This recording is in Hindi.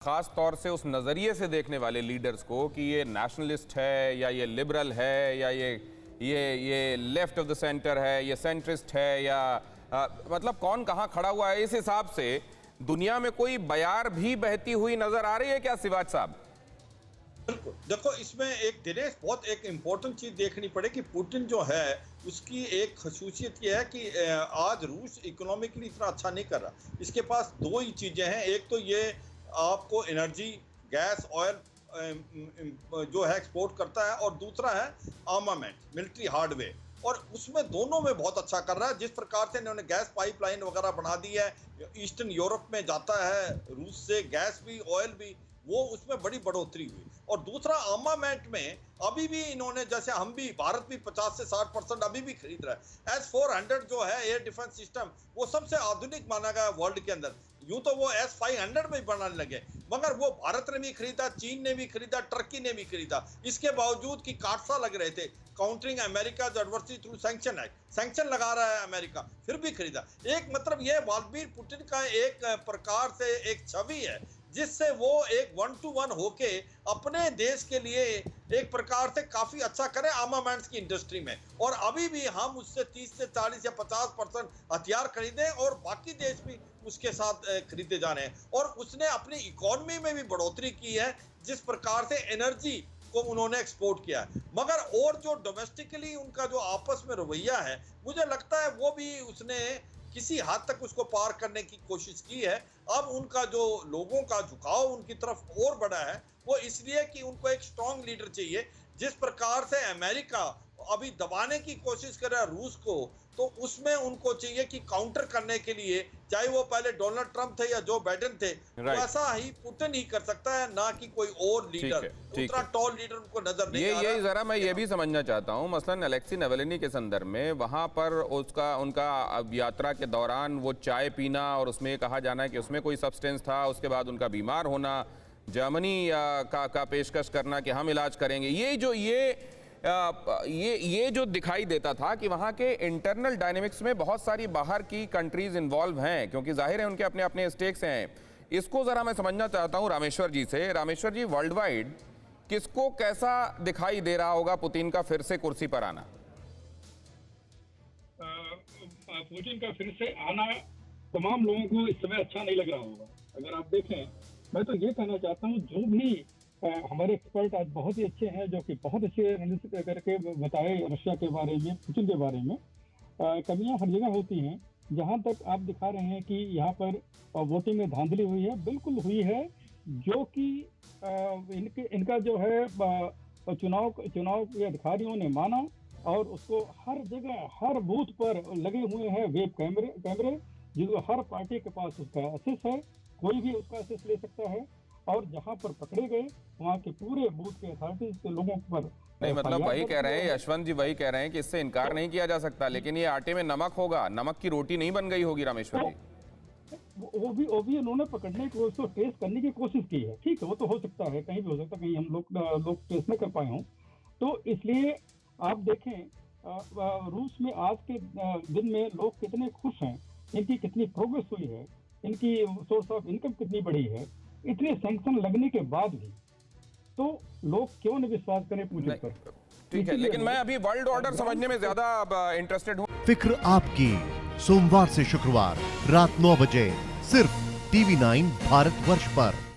खास तौर से उस नज़रिए से देखने वाले लीडर्स को कि ये नेशनलिस्ट है या ये लिबरल है या ये लेफ्ट ऑफ द सेंटर है, ये सेंट्रिस्ट है या मतलब कौन कहाँ खड़ा हुआ है, इस हिसाब से दुनिया में कोई बयार भी बहती हुई नजर आ रही है क्या सिवाज साहब? बिल्कुल, देखो इसमें एक दिनेश बहुत एक इम्पोर्टेंट चीज देखनी पड़े कि पुतिन जो है उसकी एक खसूसियत ये है कि आज रूस इकोनॉमिकली इतना अच्छा नहीं कर रहा। इसके पास दो ही चीजें हैं, एक तो ये आपको एनर्जी गैस ऑयल जो है एक्सपोर्ट करता है और दूसरा है आर्मामेंट मिलिट्री हार्डवेयर, और उसमें दोनों में बहुत अच्छा कर रहा है। जिस प्रकार से इन्होंने गैस पाइपलाइन वगैरह बना दी है, ईस्टर्न यूरोप में जाता है रूस से गैस भी ऑयल भी, वो उसमें बड़ी बढ़ोतरी हुई। और दूसरा आर्मामेंट में अभी भी इन्होंने, जैसे हम भी, भारत भी 50 से 60% अभी भी खरीद रहा है। S-400 जो है एयर डिफेंस सिस्टम, वो सबसे आधुनिक माना गया वर्ल्ड के अंदर। यूं तो वो S-500 में बनाने लगे, मगर वो भारत ने भी खरीदा, चीन ने भी खरीदा, टर्की ने भी खरीदा। इसके बावजूद कि काटसा लग रहे थे, countering America adversary through sanction act, sanction लगा रहा है अमेरिका, फिर भी खरीदा। एक मतलब ये व्लादिमीर पुतिन का एक प्रकार से एक छवि है जिससे वो एक 1-to-1 होके अपने देश के लिए एक प्रकार से काफी अच्छा करे आर्मामेंट्स की इंडस्ट्री में। और अभी भी हम उससे 30 से 40 या 50% हथियार खरीदें और बाकी देश भी उसके साथ खरीदे जा रहे हैं। और उसने अपनी इकोनॉमी में भी बढ़ोतरी की है, जिस प्रकार से एनर्जी को उन्होंने एक्सपोर्ट किया है। मगर और जो डोमेस्टिकली उनका जो आपस में रवैया है, मुझे लगता है वो भी उसने किसी हद तक उसको पार करने की कोशिश की है। अब उनका जो लोगों का झुकाव उनकी तरफ और बढ़ा है, वो इसलिए कि उनको एक स्ट्रॉन्ग लीडर चाहिए। जिस प्रकार से अमेरिका अभी दबाने की कोशिश कर रहा है रूस को, तो उसमें उनको चाहिए कि काउंटर करने के लिए, चाहे वो पहले डोनाल्ड ट्रंप थे या जो बाइडेन थे, तो ऐसा ही पुतिन ही कर सकता है, ना कि कोई और लीडर। उतना टॉल लीडर उनको नजर नहीं आ रहा। ये जरा मैं ये भी समझना चाहता हूँ, मसलन अलेक्सी नावल्नी के संदर्भ में, वहां पर उनका यात्रा के दौरान वो चाय पीना और उसमें कहा जाना है कि उसमें कोई सब्सटेंस था, उसके बाद उनका बीमार होना, जर्मनी का पेशकश करना कि हम इलाज करेंगे, ये जो दिखाई देता था कि वहाँ के इंटरनल डायनेमिक्स में बहुत सारी बाहर की कंट्रीज इन्वॉल्व हैं, क्योंकि जाहिर है उनके अपने अपने स्टेक्स हैं। इसको ज़रा मैं समझना चाहता हूँ रामेश्वर जी से। रामेश्वर जी, वर्ल्ड वाइड किसको कैसा दिखाई दे रहा होगा पुतिन का फिर से कुर्सी पर आना? पुतिन का फिर से आना तमाम लोगों को इस समय अच्छा नहीं लग रहा होगा। अगर आप देखें, मैं तो ये कहना चाहता हूँ, जो भी हमारे एक्सपर्ट आज बहुत ही अच्छे हैं, जो कि बहुत अच्छे एनालिसिस करके बताए रशिया के बारे में, पुतिन के बारे में। कमियां हर जगह होती हैं। जहां तक आप दिखा रहे हैं कि यहाँ पर वोटिंग में धांधली हुई है, बिल्कुल हुई है, जो कि इनका जो है चुनाव के अधिकारियों ने माना, और उसको हर जगह हर बूथ पर लगे हुए हैं वेब कैमरे, जिसको हर पार्टी के पास उसका एक्सेस है, कोई भी उसका एक्सेस ले सकता है। और जहां पर पकड़े गए, वहां के पूरे बूथ के अथॉरिटीज के लोगों पर नहीं, मतलब वही कह रहे हैं यशवंत जी, वही कह रहे हैं कि इससे इनकार नहीं किया जा सकता, लेकिन ये आटे में नमक होगा, नमक की रोटी नहीं बन गई होगी रामेश्वर जी। वो भी उन्होंने पकड़ने की, उसको टेस्ट करने की कोशिश की है। ठीक है, वो तो हो सकता है, कहीं भी हो सकता है, कहीं हम लोग टेस्ट न कर पाए हों। तो इसलिए आप देखें, रूस में आज के दिन में लोग कितने खुश हैं, इनकी कितनी प्रोग्रेस हुई है, इनकी सोर्स ऑफ इनकम कितनी बढ़ी है, इतने सैंक्शन लगने के बाद भी। तो लोग क्यों नहीं विश्वास करें पुतिन पर? ठीक है, लेकिन मैं अभी वर्ल्ड ऑर्डर समझने में ज्यादा इंटरेस्टेड हूँ। फिक्र आपकी, सोमवार से शुक्रवार रात 9 बजे सिर्फ TV9 भारतवर्ष पर।